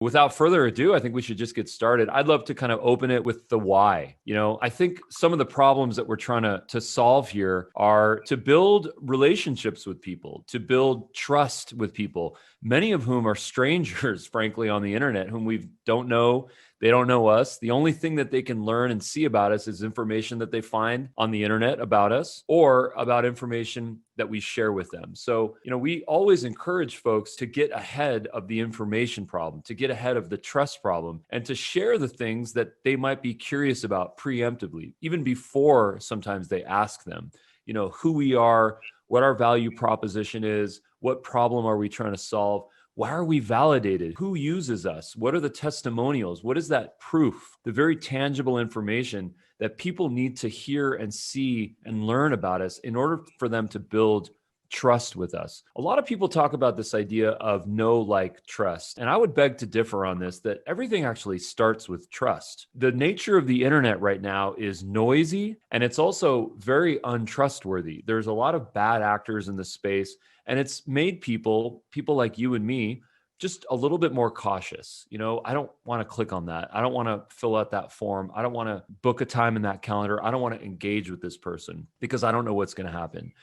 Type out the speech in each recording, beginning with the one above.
Without further ado, I think we should just get started. I'd love to kind of open it with the why. I think some of the problems that we're trying to solve here are to build relationships with people, to build trust with people, many of whom are strangers, frankly, on the internet, whom we don't know. They don't know us. The only thing that they can learn and see about us is information that they find on the internet about us or about information that we share with them. So, we always encourage folks to get ahead of the information problem, to get ahead of the trust problem, and to share the things that they might be curious about preemptively, even before sometimes they ask them, who we are, what our value proposition is, what problem are we trying to solve? Why are we validated? Who uses us? What are the testimonials? What is that proof? The very tangible information that people need to hear and see and learn about us in order for them to build trust with us. A lot of people talk about this idea of know, like, trust. And I would beg to differ on this, that everything actually starts with trust. The nature of the internet right now is noisy, and it's also very untrustworthy. There's a lot of bad actors in the space, and it's made people like you and me, just a little bit more cautious. I don't want to click on that. I don't want to fill out that form. I don't want to book a time in that calendar. I don't want to engage with this person because I don't know what's going to happen.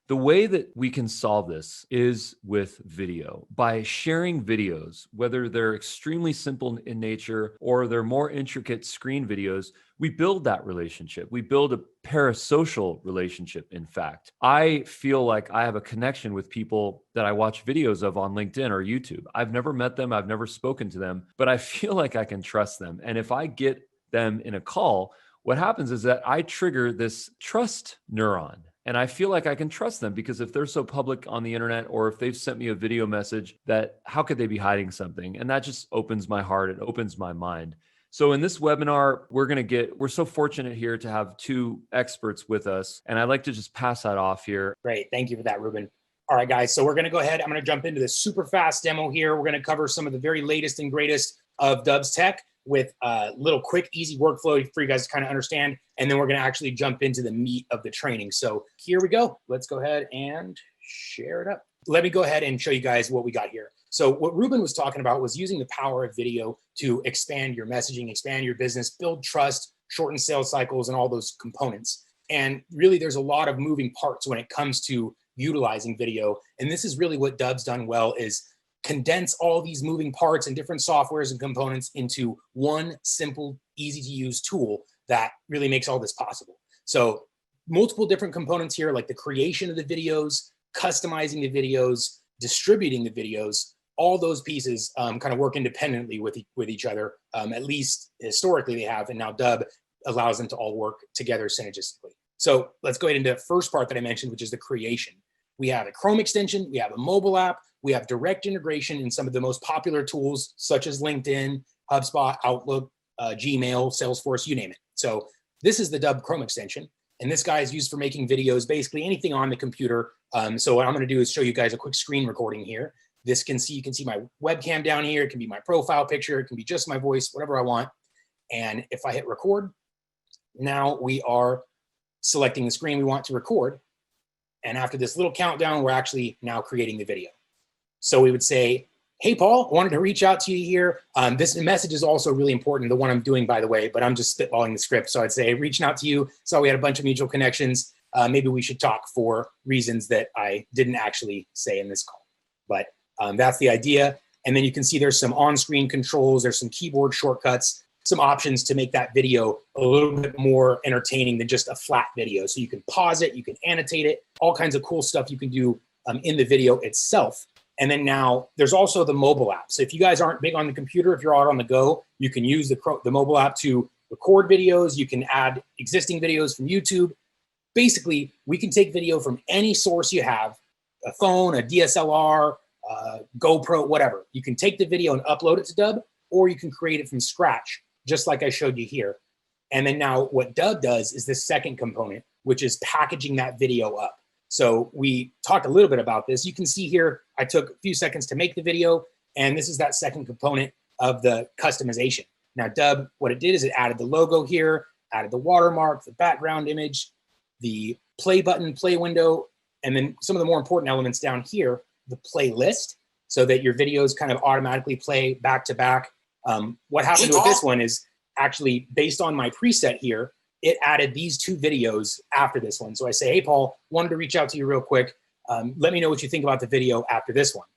The way that we can solve this is with video. By sharing videos, whether they're extremely simple in nature or they're more intricate screen videos, we build that relationship. We build a parasocial relationship, in fact. I feel like I have a connection with people that I watch videos of on LinkedIn or YouTube. I've never met them, I've never spoken to them, but I feel like I can trust them. And if I get them in a call, what happens is that I trigger this trust neuron. And I feel like I can trust them because if they're so public on the internet, or if they've sent me a video message, that how could they be hiding something? And that just opens my heart. It opens my mind. So in this webinar, we're so fortunate here to have two experts with us. And I'd like to just pass that off here. Great. Thank you for that, Ruben. All right, guys. So we're going to go ahead. I'm going to jump into this super fast demo here. We're going to cover some of the very latest and greatest of Dub's tech with a little quick, easy workflow for you guys to kind of understand. And then we're going to actually jump into the meat of the training. So here we go. Let's go ahead and share it up. Let me go ahead and show you guys what we got here. So what Ruben was talking about was using the power of video to expand your messaging, expand your business, build trust, shorten sales cycles, and all those components. And really, there's a lot of moving parts when it comes to utilizing video. And this is really what Dub's done well, is condense all these moving parts and different softwares and components into one simple, easy to use tool that really makes all this possible. So multiple different components here, like the creation of the videos, customizing the videos, distributing the videos, all those pieces kind of work independently with each other. At least historically they have, and now Dub allows them to all work together synergistically. So let's go into the first part that I mentioned, which is the creation. We have a Chrome extension, we have a mobile app, we have direct integration in some of the most popular tools such as LinkedIn, HubSpot, Outlook, Gmail, Salesforce, you name it. So this is the Dub Chrome extension, and this guy is used for making videos, basically anything on the computer. So what I'm going to do is show you guys a quick screen recording here. You can see my webcam down here. It can be my profile picture. It can be just my voice, whatever I want. And if I hit record, now we are selecting the screen we want to record. And after this little countdown, we're actually now creating the video. So we would say, hey, Paul, I wanted to reach out to you here. This message is also really important, the one I'm doing, by the way, but I'm just spitballing the script. So I'd say, reaching out to you. So we had a bunch of mutual connections. Maybe we should talk for reasons that I didn't actually say in this call. But that's the idea. And then you can see there's some on-screen controls. There's some keyboard shortcuts, some options to make that video a little bit more entertaining than just a flat video. So you can pause it, you can annotate it, all kinds of cool stuff you can do in the video itself. And then now there's also the mobile app. So if you guys aren't big on the computer, if you're out on the go, you can use the mobile app to record videos. You can add existing videos from YouTube. Basically, we can take video from any source you have, a phone, a DSLR, GoPro, whatever. You can take the video and upload it to Dub, or you can create it from scratch, just like I showed you here. And then now what Dub does is this second component, which is packaging that video up. So we talked a little bit about this. You can see here, I took a few seconds to make the video, and this is that second component of the customization. Now Dub, what it did is it added the logo here, added the watermark, the background image, the play button, play window, and then some of the more important elements down here, the playlist so that your videos kind of automatically play back to back. What happened with this one is actually based on my preset here, it added these 2 videos after this one. So I say, hey, Paul, wanted to reach out to you real quick. Let me know what you think about the video after this one.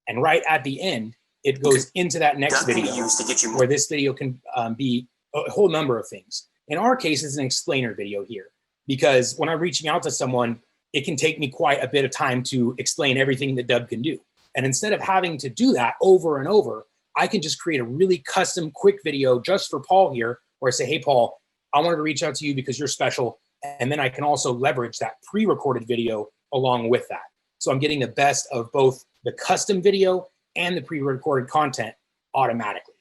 And right at the end, it goes into that next video where this video can be a whole number of things. In our case, it's an explainer video here, because when I'm reaching out to someone, it can take me quite a bit of time to explain everything that Dub can do. And instead of having to do that over and over, I can just create a really custom quick video just for Paul here, where I say, hey, Paul, I wanted to reach out to you because you're special. And then I can also leverage that pre-recorded video along with that. So I'm getting the best of both the custom video and the pre-recorded content automatically.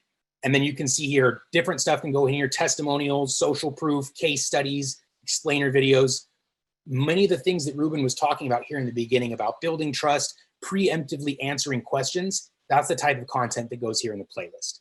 And then you can see here, different stuff can go in here: testimonials, social proof, case studies, explainer videos. Many of the things that Ruben was talking about here in the beginning about building trust, preemptively answering questions, that's the type of content that goes here in the playlist.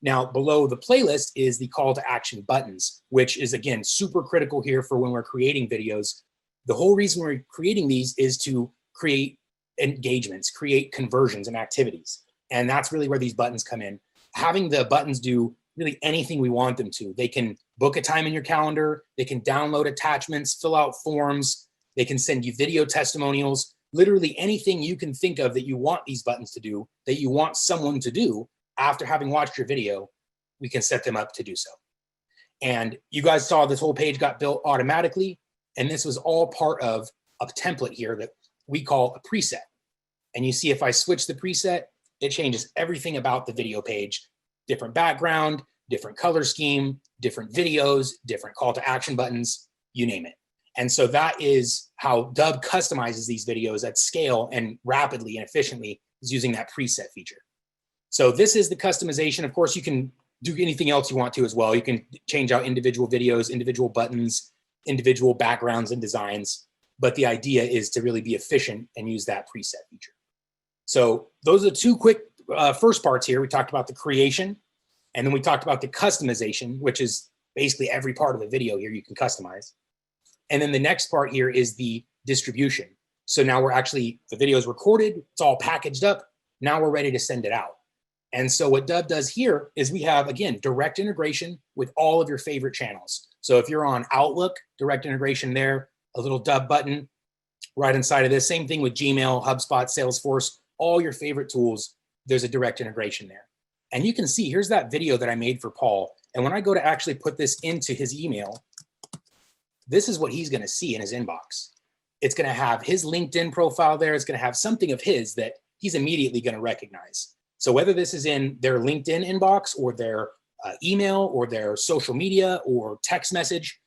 Now, below the playlist is the call to action buttons, which is, again, super critical here for when we're creating videos. The whole reason we're creating these is to create engagements, create conversions and activities. And that's really where these buttons come in. Having the buttons do really anything we want them to. They can book a time in your calendar. They can download attachments, fill out forms. They can send you video testimonials. Literally anything you can think of that you want these buttons to do, that you want someone to do after having watched your video, we can set them up to do so. And you guys saw this whole page got built automatically. And this was all part of a template here that we call a preset. And you see, if I switch the preset, it changes everything about the video page: different background, different color scheme, different videos, different call to action buttons, you name it. And so that is how Dub customizes these videos at scale and rapidly and efficiently, is using that preset feature. So this is the customization. Of course, you can do anything else you want to as well. You can change out individual videos, individual buttons, individual backgrounds and designs. But the idea is to really be efficient and use that preset feature. So those are 2 quick first parts here. We talked about the creation, and then we talked about the customization, which is basically every part of the video here you can customize. And then the next part here is the distribution. So now we're actually, the video is recorded, it's all packaged up. Now we're ready to send it out. And so what Dub does here is we have, again, direct integration with all of your favorite channels. So if you're on Outlook, direct integration there, a little Dub button right inside of this. Same thing with Gmail, HubSpot, Salesforce, all your favorite tools, there's a direct integration there. And you can see, here's that video that I made for Paul. And when I go to actually put this into his email, this is what he's going to see in his inbox. It's going to have his LinkedIn profile there. It's going to have something of his that he's immediately going to recognize. So whether this is in their LinkedIn inbox or their email or their social media or text message,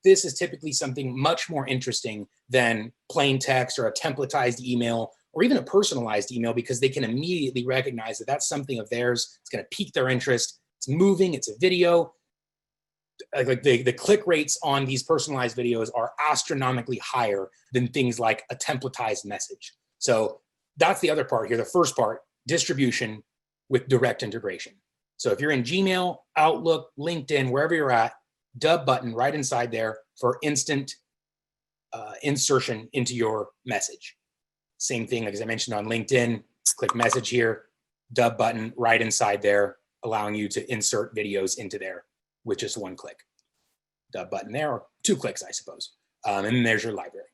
this is typically something much more interesting than plain text or a templatized email or even a personalized email, because they can immediately recognize that that's something of theirs. It's going to pique their interest. It's moving. It's a video. Like the click rates on these personalized videos are astronomically higher than things like a templatized message. So that's the other part here. The first part, distribution with direct integration. So if you're in Gmail, Outlook, LinkedIn, wherever you're at, Dub button right inside there for instant insertion into your message. Same thing, like as I mentioned on LinkedIn, click message here, Dub button right inside there, allowing you to insert videos into there with just 1 click. Dub button there, or 2 clicks, I suppose. And then there's your library.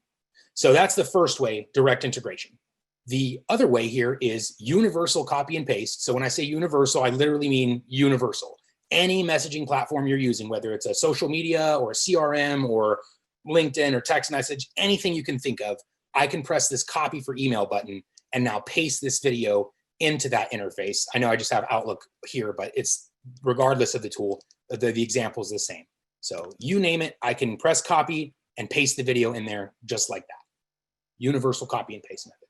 So that's the first way, direct integration. The other way here is universal copy and paste. So when I say universal, I literally mean universal. Any messaging platform you're using, whether it's a social media or a CRM or LinkedIn or text message, anything you can think of, I can press this copy for email button and now paste this video into that interface. I know I just have Outlook here, but it's regardless of the tool, the example is the same. So you name it, I can press copy and paste the video in there just like that. Universal copy and paste method.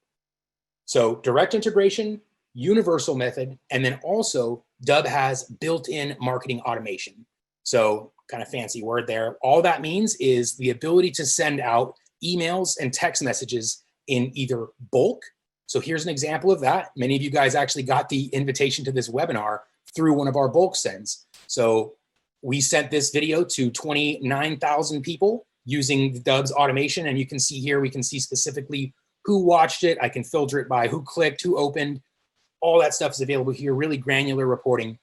So direct integration, universal method, and then also Dub has built-in marketing automation. So kind of fancy word there. All that means is the ability to send out emails and text messages in either bulk. So here's an example of that. Many of you guys actually got the invitation to this webinar through one of our bulk sends. So we sent this video to 29,000 people using Dub's automation. And you can see here, we can see specifically who watched it. I can filter it by who clicked, who opened. All that stuff is available here, really granular reporting.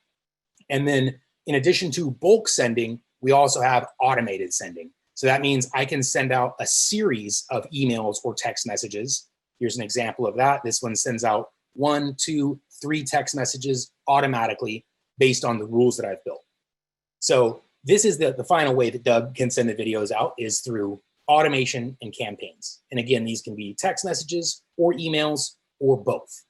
And then in addition to bulk sending, we also have automated sending. So that means I can send out a series of emails or text messages. Here's an example of that. This one sends out 1, 2, 3 text messages automatically based on the rules that I've built. So this is the final way that Doug can send the videos out, is through automation and campaigns. And again, these can be text messages or emails or both.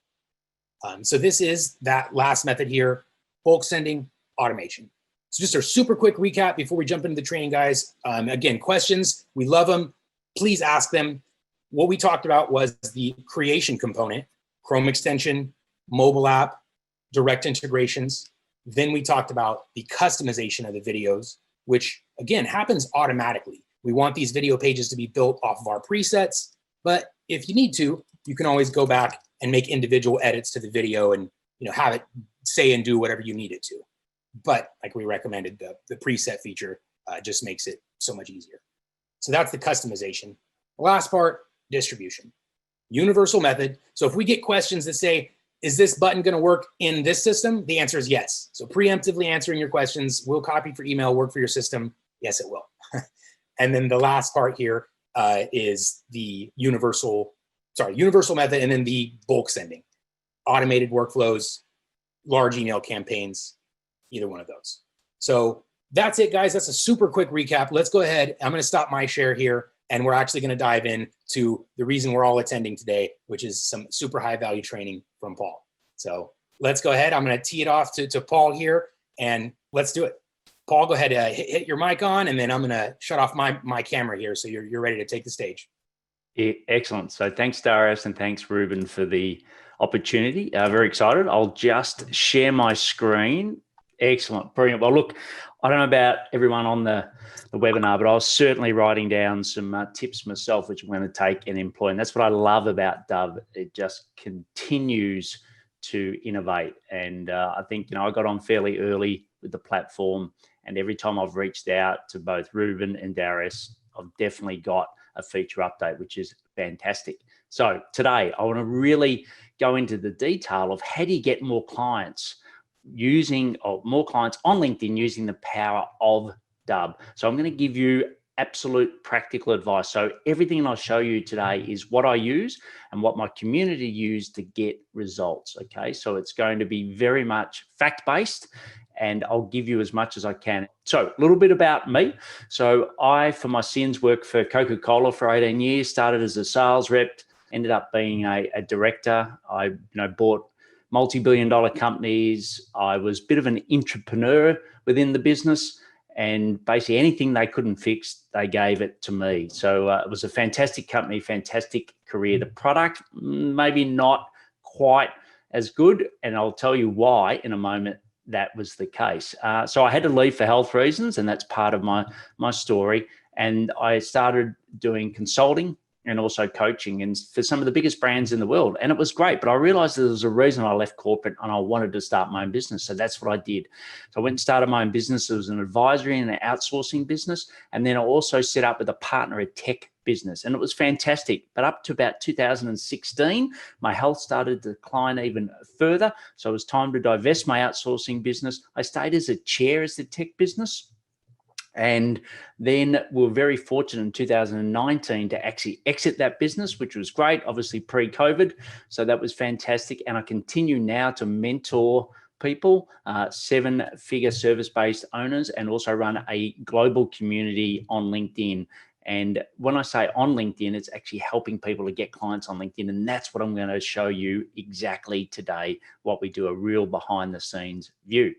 So this is that last method here, bulk sending, automation. So just a super quick recap before we jump into the training, guys. Again, questions, we love them. Please ask them. What we talked about was the creation component, Chrome extension, mobile app, direct integrations. Then we talked about the customization of the videos, which again happens automatically. We want these video pages to be built off of our presets, but if you need to, you can always go back and make individual edits to the video and have it say and do whatever you need it to. But like we recommended, the preset feature just makes it so much easier. So that's the customization. The last part, distribution. Universal method. So if we get questions that say, is this button going to work in this system? The answer is yes. So preemptively answering your questions, will copy for email work for your system? Yes, it will. And then the last part here is the universal method, and then the bulk sending, automated workflows, large email campaigns, either one of those. So that's it, guys. That's a super quick recap. Let's go ahead. I'm going to stop my share here, and we're actually going to dive in to the reason we're all attending today, which is some super high value training from Paul. So let's go ahead. I'm going to tee it off to Paul here, and let's do it. Paul, go ahead, hit your mic on, and then I'm going to shut off my camera here so you're ready to take the stage. Yeah, excellent. So thanks, Darius, and thanks, Ruben, for the opportunity. Very excited. I'll just share my screen. Excellent. Brilliant. Well, look, I don't know about everyone on the webinar, but I was certainly writing down some tips myself, which I'm going to take and employ. And that's what I love about Dove. It just continues to innovate. And I think, I got on fairly early with the platform. And every time I've reached out to both Ruben and Darius, I've definitely got a feature update, which is fantastic. So today, I want to really go into the detail of how do you get more clients on LinkedIn using the power of Dove. So I'm going to give you absolute practical advice. So everything I'll show you today is what I use and what my community use to get results. Okay, so it's going to be very much fact-based, and I'll give you as much as I can. So a little bit about me. So I, for my sins, worked for Coca-Cola for 18 years, started as a sales rep, ended up being a director. I bought multi-billion-dollar companies. I was a bit of an entrepreneur within the business, and basically anything they couldn't fix, they gave it to me. So it was a fantastic company, fantastic career. The product, maybe not quite as good, and I'll tell you why in a moment that was the case. So I had to leave for health reasons, and that's part of my story. And I started doing consulting and also coaching, and for some of the biggest brands in the world. And it was great, but I realized there was a reason I left corporate, and I wanted to start my own business. So that's what I did. So I went and started my own business. It was an advisory and an outsourcing business. And then I also set up with a partner, a tech business, and it was fantastic. But up to about 2016, my health started to decline even further. So it was time to divest my outsourcing business. I stayed as a chair as the tech business. And then we were very fortunate in 2019 to actually exit that business, which was great, obviously pre-COVID. So that was fantastic. And I continue now to mentor people, 7-figure service-based owners, and also run a global community on LinkedIn. And when I say on LinkedIn, it's actually helping people to get clients on LinkedIn. And that's what I'm going to show you exactly today, what we do, a real behind the scenes view.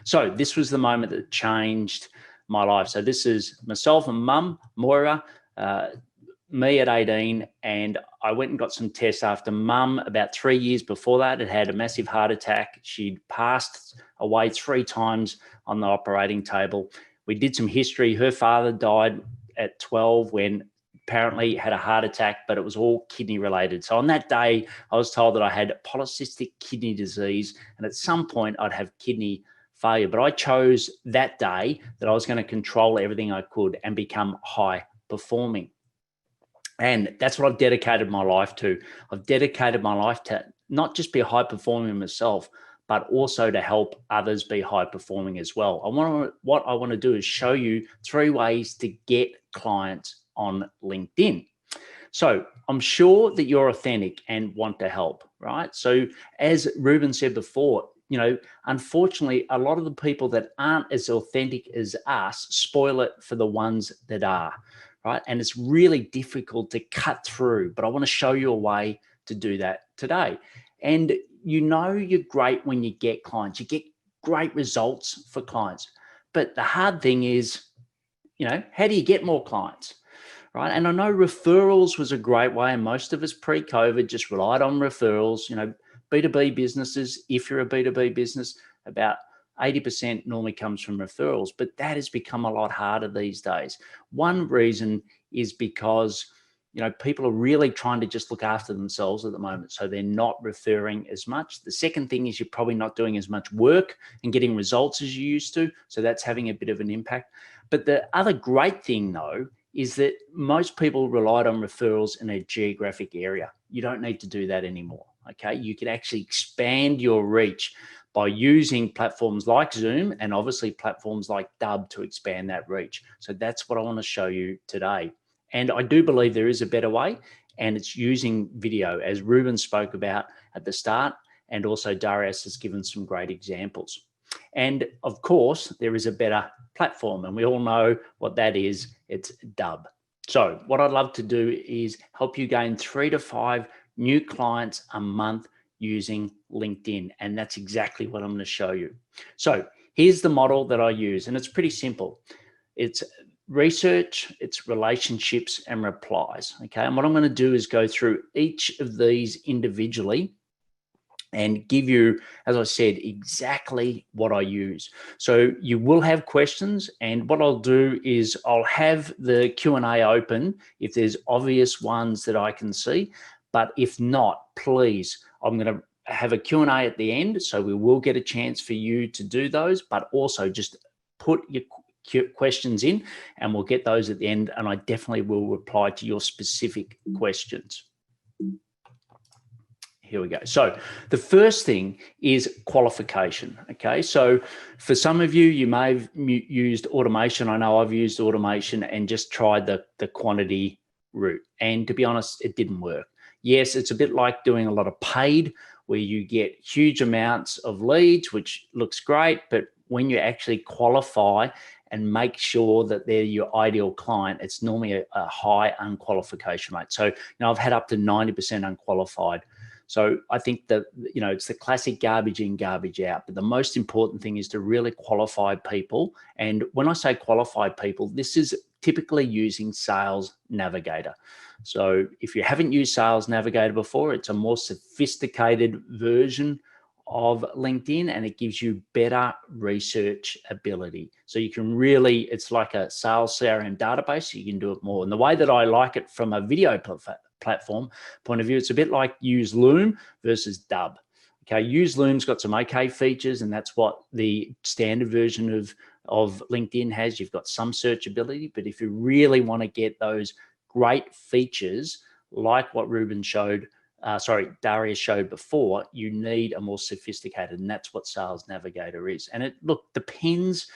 So this was the moment that changed my life. So this is myself and mum, Moira, me at 18, and I went and got some tests after mum about 3 years before that had a massive heart attack. She'd passed away 3 times on the operating table. We did some history. Her father died at 12 when apparently had a heart attack, but it was all kidney related. So on that day, I was told that I had polycystic kidney disease, and at some point I'd have kidney failure. But I chose that day that I was going to control everything I could and become high performing. And that's what I've dedicated my life to. I've dedicated my life to not just be high performing myself, but also to help others be high performing as well. What I want to do is show you 3 ways to get clients on LinkedIn. So I'm sure that you're authentic and want to help, right? So as Ruben said before, unfortunately, a lot of the people that aren't as authentic as us spoil it for the ones that are, right? And it's really difficult to cut through, but I want to show you a way to do that today. And you're great when you get clients, you get great results for clients. But the hard thing is, how do you get more clients? Right. And I know referrals was a great way. And most of us pre-COVID just relied on referrals. B2B businesses, if you're a B2B business, about 80% normally comes from referrals, but that has become a lot harder these days. One reason is because, people are really trying to just look after themselves at the moment. So they're not referring as much. The second thing is you're probably not doing as much work and getting results as you used to. So that's having a bit of an impact. But the other great thing though, is that most people relied on referrals in a geographic area. You don't need to do that anymore, okay? You can actually expand your reach by using platforms like Zoom and obviously platforms like Dub to expand that reach. So that's what I want to show you today. And I do believe there is a better way, and it's using video, as Ruben spoke about at the start, and also Darius has given some great examples. And of course, there is a better platform, and we all know what that is. It's Dub. So what I'd love to do is help you gain 3 to 5 new clients a month using LinkedIn. And that's exactly what I'm going to show you. So here's the model that I use, and it's pretty simple. It's research, it's relationships, and replies. Okay. And what I'm going to do is go through each of these individually and give you, as I said, exactly what I use. So you will have questions, and what I'll do is I'll have the Q&A open if there's obvious ones that I can see, but if not, please, I'm going to have a Q&A at the end, so we will get a chance for you to do those, but also just put your questions in and we'll get those at the end, and I definitely will reply to your specific questions. Here we go. So the first thing is qualification. Okay. So for some of you, you may have used automation. I know I've used automation and just tried the quantity route. And to be honest, it didn't work. Yes, it's a bit like doing a lot of paid where you get huge amounts of leads, which looks great. But when you actually qualify and make sure that they're your ideal client, it's normally a high unqualification rate. So, I've had up to 90% unqualified. So I think that, it's the classic garbage in, garbage out. But the most important thing is to really qualify people. And when I say qualify people, this is typically using Sales Navigator. So if you haven't used Sales Navigator before, it's a more sophisticated version of LinkedIn, and it gives you better research ability. So you can really, it's like a sales CRM database. So you can do it more. And the way that I like it from a video platform point of view, it's a bit like Use Loom versus Dub. Okay, Use Loom's got some okay features, and that's what the standard version of LinkedIn has. You've got some searchability, but if you really want to get those great features like what Darius showed before, you need a more sophisticated, and that's what Sales Navigator is. And it depends,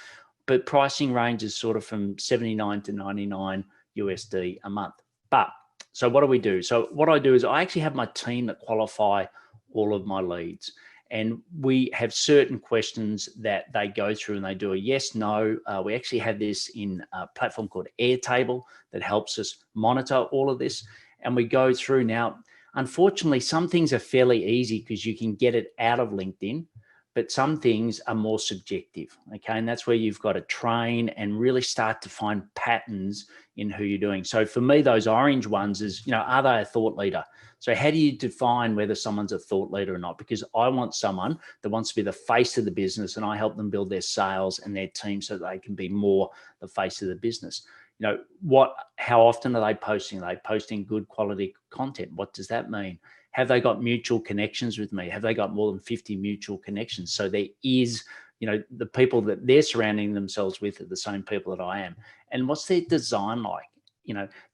but pricing range is sort of from 79 to 99 USD a month. But so what do we do? So what I do is I actually have my team that qualify all of my leads, and we have certain questions that they go through and they do a yes, no. We actually have this in a platform called Airtable that helps us monitor all of this. And we go through now. Unfortunately, some things are fairly easy because you can get it out of LinkedIn, but some things are more subjective. Okay. And that's where you've got to train and really start to find patterns in who you're doing. So for me, those orange ones is, are they a thought leader? So how do you define whether someone's a thought leader or not? Because I want someone that wants to be the face of the business, and I help them build their sales and their team so they can be more the face of the business. How often are they posting? Are they posting good quality content? What does that mean? Have they got mutual connections with me? Have they got more than 50 mutual connections? So there is, the people that they're surrounding themselves with are the same people that I am. And what's their design like?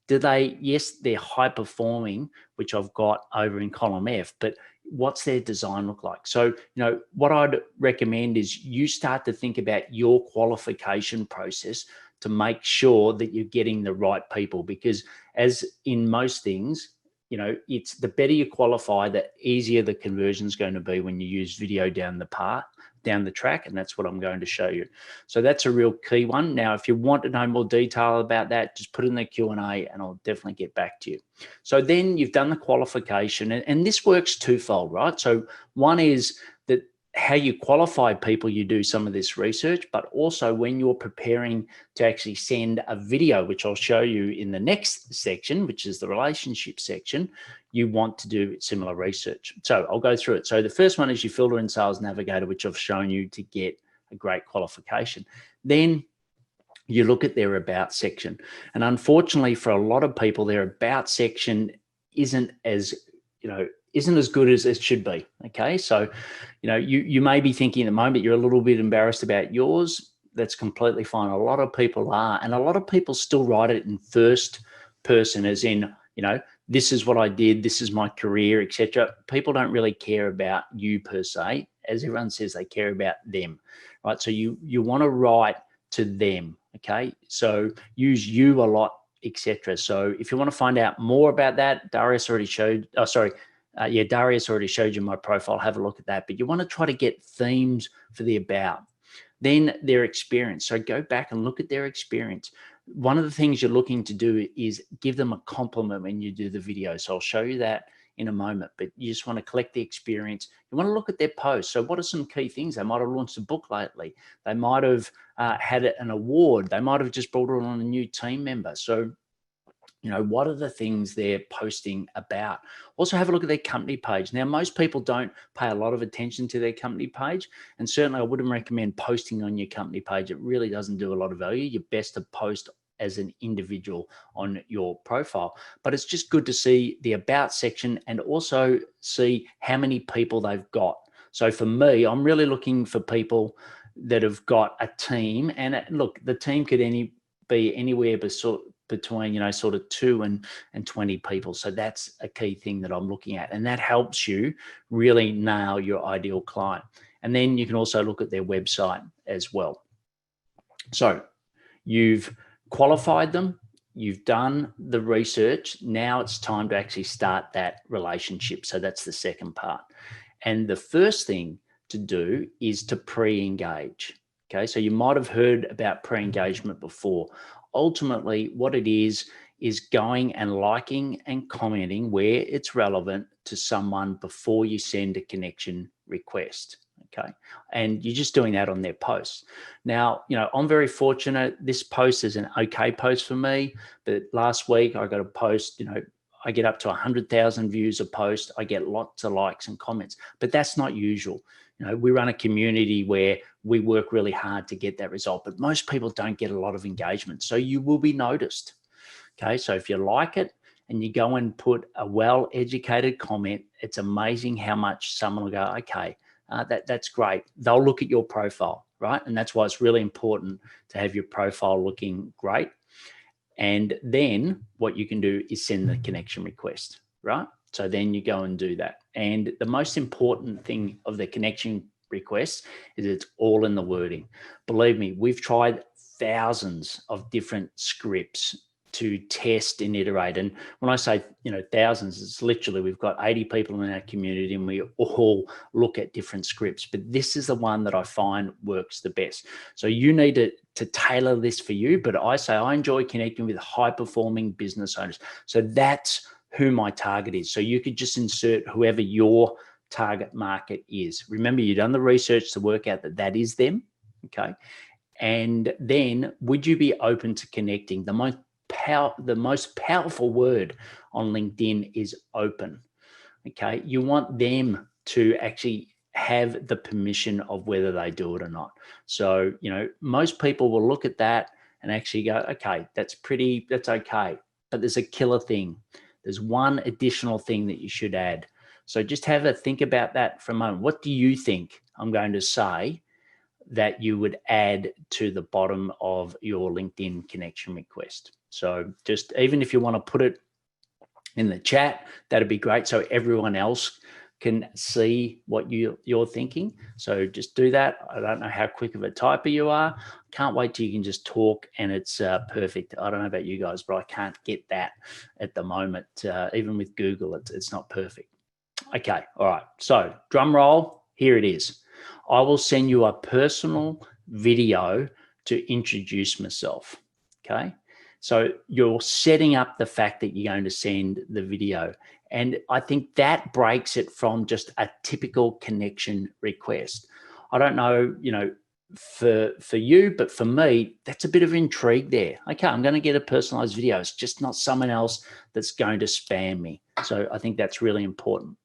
do they, yes, they're high performing, which I've got over in column F, but what's their design look like? So, what I'd recommend is you start to think about your qualification process to make sure that you're getting the right people, because as in most things, it's the better you qualify, the easier the conversion is going to be when you use video down the track. And that's what I'm going to show you. So that's a real key one. Now, if you want to know more detail about that, just put it in the Q&A and I'll definitely get back to you. So then you've done the qualification, and this works twofold, right? So one is that how you qualify people, you do some of this research, but also when you're preparing to actually send a video, which I'll show you in the next section, which is the relationship section, you want to do similar research. So I'll go through it. So the first one is your filter in Sales Navigator, which I've shown you to get a great qualification. Then you look at their about section. And unfortunately for a lot of people, their about section isn't as good as it should be. Okay. So, you may be thinking at the moment you're a little bit embarrassed about yours. That's completely fine. A lot of people are, and a lot of people still write it in first person, as in, this is what I did, this is my career, etc. People don't really care about you per se, as everyone says they care about them, right? So you want to write to them. Okay. So use you a lot, etc. So if you want to find out more about that, Darius already showed you my profile. Have a look at that. But you want to try to get themes for the about. Then their experience. So go back and look at their experience. One of the things you're looking to do is give them a compliment when you do the video. So I'll show you that in a moment, but you just want to collect the experience. You want to look at their posts. So what are some key things? They might have launched a book lately. They might have had an award. They might have just brought on a new team member. So what are the things they're posting about? Also have a look at their company page. Now, most people don't pay a lot of attention to their company page. And certainly I wouldn't recommend posting on your company page. It really doesn't do a lot of value. You're best to post as an individual on your profile. But it's just good to see the about section and also see how many people they've got. So for me, I'm really looking for people that have got a team. And look, the team could be anywhere between sort of 2 and 20 people. So that's a key thing that I'm looking at, and that helps you really nail your ideal client. And then you can also look at their website as well. So you've qualified them, you've done the research. Now it's time to actually start that relationship. So that's the second part. And the first thing to do is to pre-engage. Okay, so you might have heard about pre-engagement before. Ultimately, what it is going and liking and commenting where it's relevant to someone before you send a connection request. Okay, and you're just doing that on their posts. Now, I'm very fortunate. This post is an okay post for me, but last week I got a post, I get up to 100,000 views a post. I get lots of likes and comments, but that's not usual. We run a community where we work really hard to get that result, but most people don't get a lot of engagement. So you will be noticed. Okay. So if you like it and you go and put a well-educated comment, it's amazing how much someone will go, okay, that's great. They'll look at your profile, right? And that's why it's really important to have your profile looking great. And then what you can do is send the connection request, right? So then you go and do that. And the most important thing of the connection request is it's all in the wording. Believe me, we've tried thousands of different scripts to test and iterate. And when I say, thousands, it's literally, we've got 80 people in our community and we all look at different scripts, but this is the one that I find works the best. So you need to tailor this for you, but I say I enjoy connecting with high performing business owners. So that's who my target is. So you could just insert whoever your target market is. Remember, you've done the research to work out that that is them. Okay. And then would you be open to connecting? The most powerful word on LinkedIn is open. Okay. You want them to actually have the permission of whether they do it or not. So, most people will look at that and actually go, okay, that's okay. But there's a killer thing. There's one additional thing that you should add. So just have a think about that for a moment. What do you think I'm going to say that you would add to the bottom of your LinkedIn connection request? So just even if you want to put it in the chat, that'd be great. So everyone else can see what you're thinking. So just do that. I don't know how quick of a typer you are. Can't wait till you can just talk and it's perfect. I don't know about you guys, but I can't get that at the moment. Even with Google, it's not perfect. Okay. All right. So drum roll. Here it is. I will send you a personal video to introduce myself. Okay. So you're setting up the fact that you're going to send the video. And I think that breaks it from just a typical connection request. I don't know, for you, but for me, that's a bit of intrigue there. Okay, I'm going to get a personalized video. It's just not someone else that's going to spam me. So I think that's really important.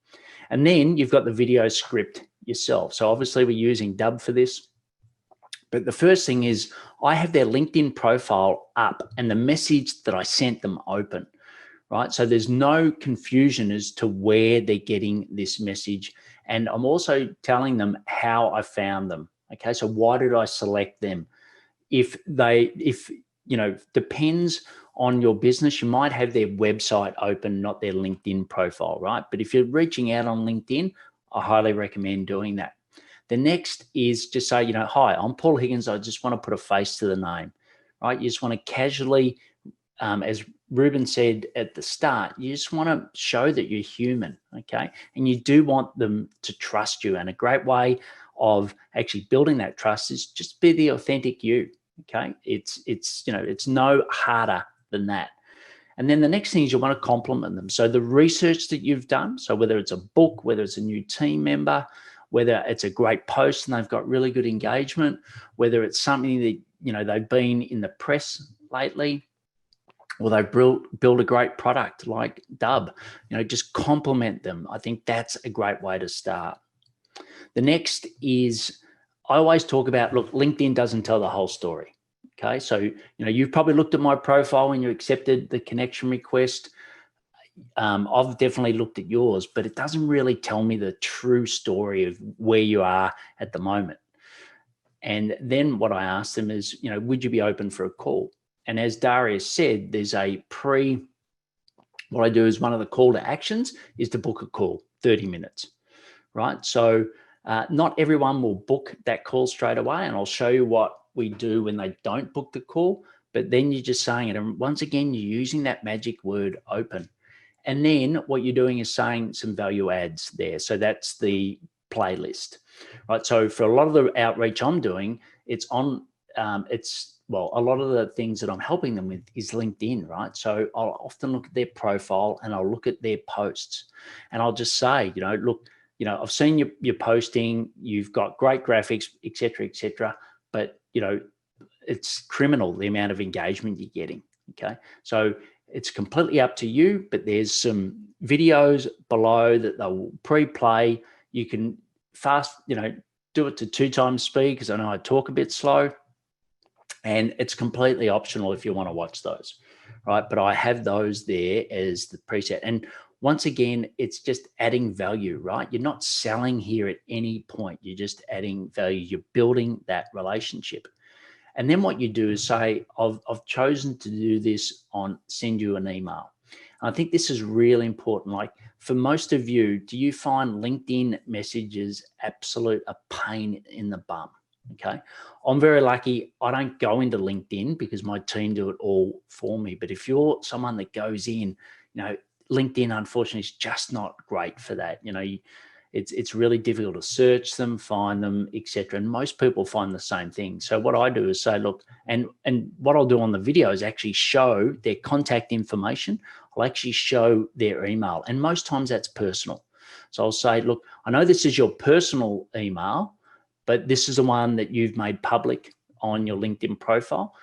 And then you've got the video script yourself. So obviously we're using Dub for this. But the first thing is I have their LinkedIn profile up and the message that I sent them open, right? So there's no confusion as to where they're getting this message. And I'm also telling them how I found them. Okay, so why did I select them? If depends on your business, you might have their website open, not their LinkedIn profile, right? But if you're reaching out on LinkedIn, I highly recommend doing that. The next is just say, hi, I'm Paul Higgins. I just want to put a face to the name, right? You just want to casually, as Ruben said at the start, you just want to show that you're human, okay? And you do want them to trust you. And a great way of actually building that trust is just be the authentic you, okay? It's no harder than that. And then the next thing is you want to compliment them. So the research that you've done, so whether it's a book, whether it's a new team member, whether it's a great post and they've got really good engagement, whether it's something that, they've been in the press lately, or they build a great product like Dub, just compliment them. I think that's a great way to start. The next is I always talk about, look, LinkedIn doesn't tell the whole story. Okay. So, you've probably looked at my profile when you accepted the connection request. I've definitely looked at yours, but it doesn't really tell me the true story of where you are at the moment. And then what I asked them is, would you be open for a call? And as Darius said, there's what I do is one of the call to actions is to book a call, 30 minutes, right? So not everyone will book that call straight away. And I'll show you what we do when they don't book the call, but then you're just saying it. And once again, you're using that magic word open. And then what you're doing is saying some value adds there. So that's the playlist, right? So for a lot of the outreach I'm doing, it's on, a lot of the things that I'm helping them with is LinkedIn, right? So I'll often look at their profile and I'll look at their posts and I'll just say, look, I've seen your posting, you've got great graphics, et cetera, but, it's criminal the amount of engagement you're getting, okay? So it's completely up to you, but there's some videos below that they'll pre-play. You can do it to 2 times speed because I know I talk a bit slow. And it's completely optional if you want to watch those, right? But I have those there as the preset. And once again, it's just adding value, right? You're not selling here at any point. You're just adding value. You're building that relationship. And then what you do is say, I've chosen to do this on send you an email. And I think this is really important. Like for most of you, do you find LinkedIn messages absolute a pain in the bum? Okay. I'm very lucky. I don't go into LinkedIn because my team do it all for me. But if you're someone that goes in, LinkedIn, unfortunately, is just not great for that. It's really difficult to search them, find them, etc. And most people find the same thing. So what I do is say, look, and what I'll do on the video is actually show their contact information. I'll actually show their email. And most times that's personal. So I'll say, look, I know this is your personal email, but this is the one that you've made public on your LinkedIn profile.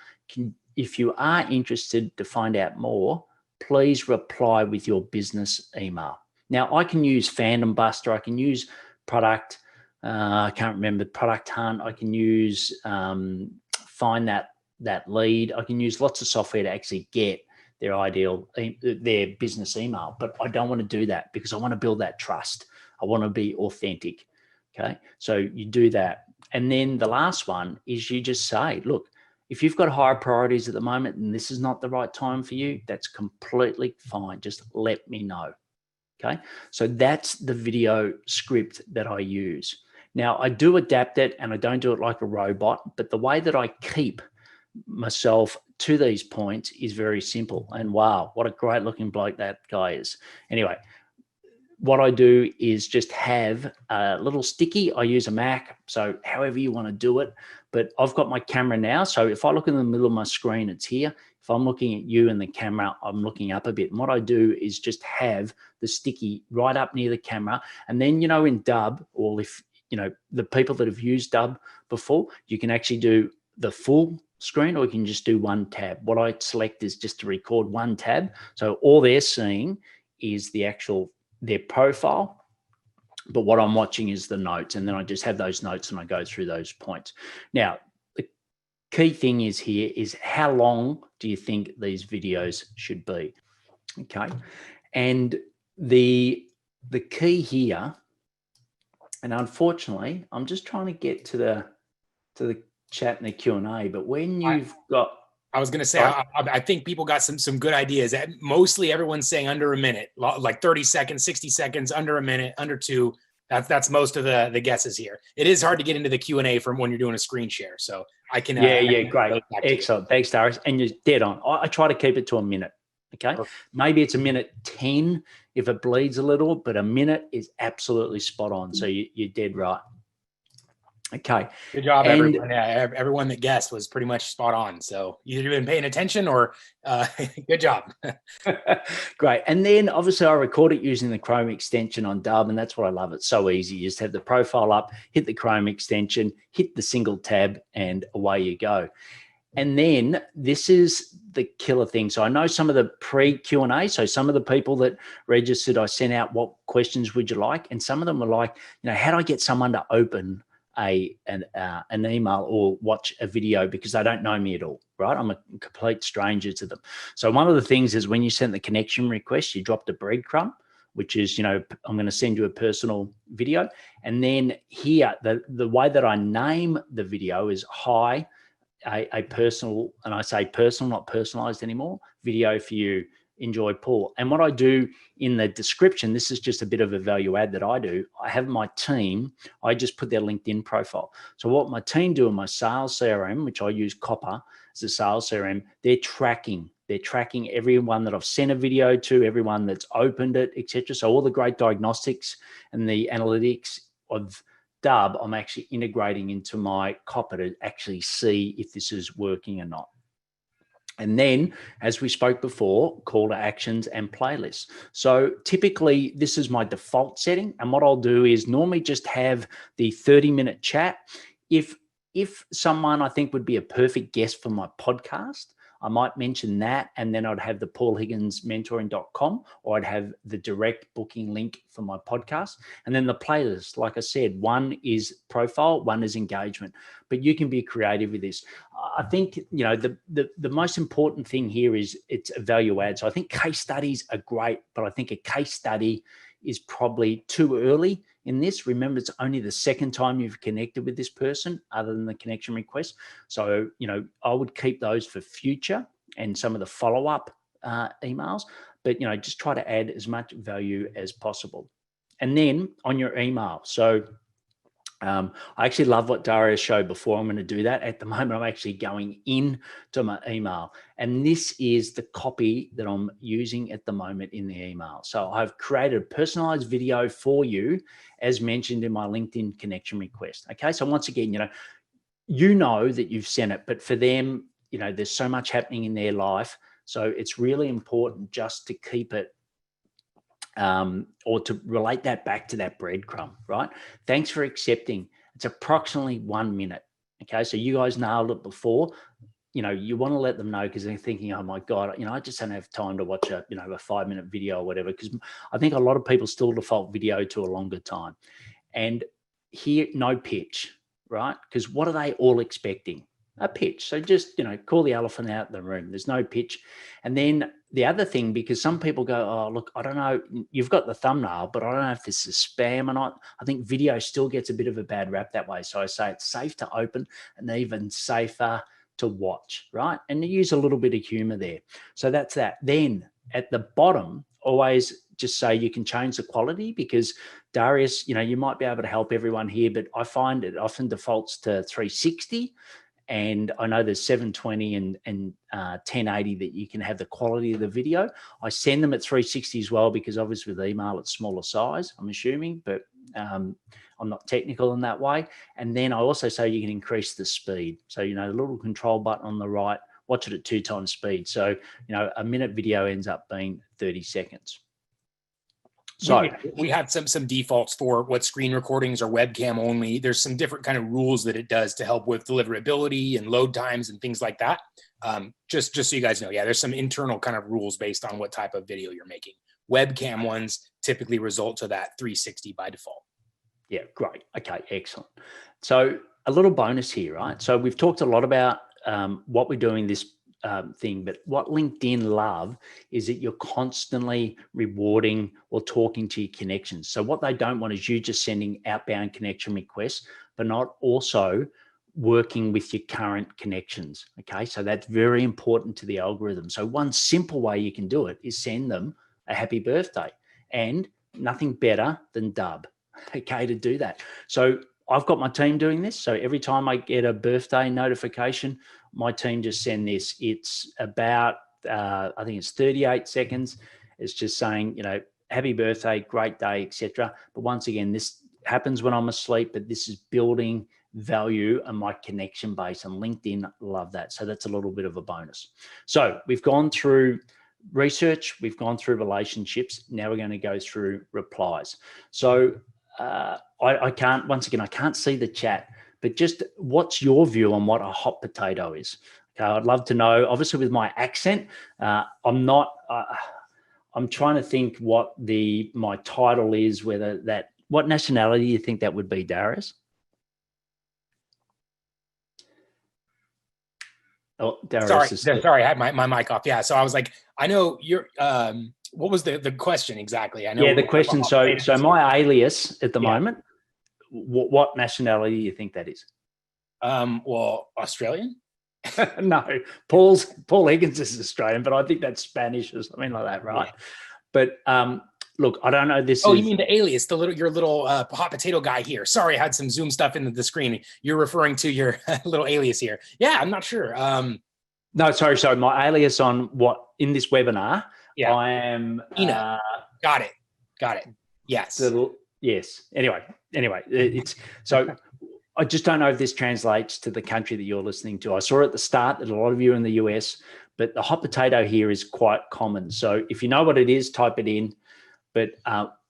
If you are interested to find out more, please reply with your business email. Now, I can use Fandom Buster. I can use Product. I can't remember Product Hunt. I can use Find that Lead. I can use lots of software to actually get their business email. But I don't want to do that because I want to build that trust. I want to be authentic. Okay, so you do that. And then the last one is you just say, look, If you've got higher priorities at the moment and this is not the right time for you, that's completely fine. Just let me know. Okay. So that's the video script that I use. Now, I do adapt it and I don't do it like a robot, but the way that I keep myself to these points is very simple. And wow, what a great looking bloke that guy is. Anyway, what I do is just have a little sticky. I use a Mac, so however you want to do it. But I've got my camera now. So if I look in the middle of my screen, it's here. If I'm looking at you and the camera, I'm looking up a bit. And what I do is just have the sticky right up near the camera. And then, in Dub, or if, the people that have used Dub before, you can actually do the full screen, or you can just do one tab. What I select is just to record one tab. So all they're seeing is their profile, but what I'm watching is the notes, and then I just have those notes and I go through those points. Now, the key thing is here is how long do you think these videos should be? Okay. And the key here, and unfortunately, I'm just trying to get to the chat and the Q&A, but when you've got, I was going to say, I think people got some good ideas. Mostly everyone's saying under a minute, like 30 seconds, 60 seconds, under a minute, under 2. That's most of the guesses here. It is hard to get into the Q&A from when you're doing a screen share. So I can. Great. Excellent. Thanks, Darius. And you're dead on. I try to keep it to a minute. Okay. Perfect. Maybe it's a minute 10 if it bleeds a little, but a minute is absolutely spot on. So you're dead right. Okay. Good job, everyone. Yeah, everyone that guessed was pretty much spot on. So you've been paying attention, or good job. Great. And then obviously I record it using the Chrome extension on Dub, and that's what I love. It's so easy. You just have the profile up, hit the Chrome extension, hit the single tab, and away you go. And then this is the killer thing. So I know some of the pre-Q&A, so some of the people that registered, I sent out what questions would you like? And some of them were like, how do I get someone to open an email or watch a video because they don't know me at all, right? I'm a complete stranger to them. So one of the things is when you send the connection request, you dropped a breadcrumb, which is, I'm going to send you a personal video. And then here, the way that I name the video is hi, a personal, and I say personal, not personalized anymore, video for you. Enjoy, Paul. And what I do in the description, this is just a bit of a value add that I do. I have my team, I just put their LinkedIn profile. So what my team do in my sales CRM, which I use Copper as a sales CRM, they're tracking everyone that I've sent a video to, everyone that's opened it, etc. So all the great diagnostics and the analytics of Dub, I'm actually integrating into my Copper to actually see if this is working or not. And then, as we spoke before, call to actions and playlists. So typically, this is my default setting. And what I'll do is normally just have the 30-minute chat. If someone I think would be a perfect guest for my podcast, I might mention that, and then I'd have the paulhigginsmentoring.com, or I'd have the direct booking link for my podcast. And then the playlist, like I said, one is profile, one is engagement, but you can be creative with this. I think, the most important thing here is it's a value add. So I think case studies are great, but I think a case study is probably too early in this. Remember, it's only the second time you've connected with this person other than the connection request. So, I would keep those for future and some of the follow-up emails, but, just try to add as much value as possible. And then on your email. So I actually love what Darius showed before. I'm going to do that. At the moment, I'm actually going in to my email. And this is the copy that I'm using at the moment in the email. So I've created a personalized video for you, as mentioned in my LinkedIn connection request. Okay. So once again, you know that you've sent it, but for them, there's so much happening in their life. So it's really important just to keep it or to relate that back to that breadcrumb, right? Thanks for accepting. It's approximately 1 minute. Okay. So you guys nailed it before. You want to let them know because they're thinking, oh my God, I just don't have time to watch a 5-minute video or whatever. Because I think a lot of people still default video to a longer time. And here, no pitch, right? Because what are they all expecting? A pitch. So just, call the elephant out in the room. There's no pitch. And then the other thing, because some people go, oh, look, I don't know, you've got the thumbnail, but I don't know if this is spam or not. I think video still gets a bit of a bad rap that way. So I say it's safe to open and even safer to watch, right? And use a little bit of humor there. So that's that. Then at the bottom, always just say you can change the quality, because Darius, you might be able to help everyone here, but I find it often defaults to 360. And I know there's 720 and 1080 that you can have the quality of the video. I send them at 360 as well, because obviously with email, it's smaller size, I'm assuming, but I'm not technical in that way. And then I also say you can increase the speed. So, the little control button on the right, watch it at 2 times speed. So, a minute video ends up being 30 seconds. So we have some defaults for what screen recordings are webcam only. There's some different kind of rules that it does to help with deliverability and load times and things like that. Just so you guys know, yeah, there's some internal kind of rules based on what type of video you're making. Webcam ones typically result to that 360 by default. Yeah, great. Okay, excellent. So a little bonus here, right? So we've talked a lot about what we're doing this thing, but what LinkedIn love is that you're constantly rewarding or talking to your connections. So what they don't want is you just sending outbound connection requests, but not also working with your current connections. Okay, so that's very important to the algorithm. So one simple way you can do it is send them a happy birthday, and nothing better than Dub, okay, to do that. So I've got my team doing this. So every time I get a birthday notification, my team just send this. It's about, I think it's 38 seconds. It's just saying, happy birthday, great day, etc. But once again, this happens when I'm asleep, but this is building value and my connection base, and LinkedIn love that. So that's a little bit of a bonus. So we've gone through research, we've gone through relationships. Now we're going to go through replies. So I can't see the chat, but just what's your view on what a hot potato is? Okay, I'd love to know. Obviously, with my accent, I'm trying to think what my title is. What nationality do you think that would be, Darius? Oh, Darius. Sorry, I had my mic off. Yeah, so I was like, I know you're. What was the question exactly? I know. Yeah, the question. So my alias at the moment. What nationality do you think that is? Well, Australian? No, Paul Higgins is Australian, but I think that's Spanish or something like that, right? Yeah. But look, I don't know this. You mean the alias, your little hot potato guy here? Sorry, I had some Zoom stuff in the screen. You're referring to your little alias here. Yeah, I'm not sure. No, sorry. My alias on what in this webinar? Yeah, I am. Ina. Got it. Yes. Yes. Anyway, it's so. I just don't know if this translates to the country that you're listening to. I saw at the start that a lot of you are in the US, but the hot potato here is quite common. So if you know what it is, type it in. But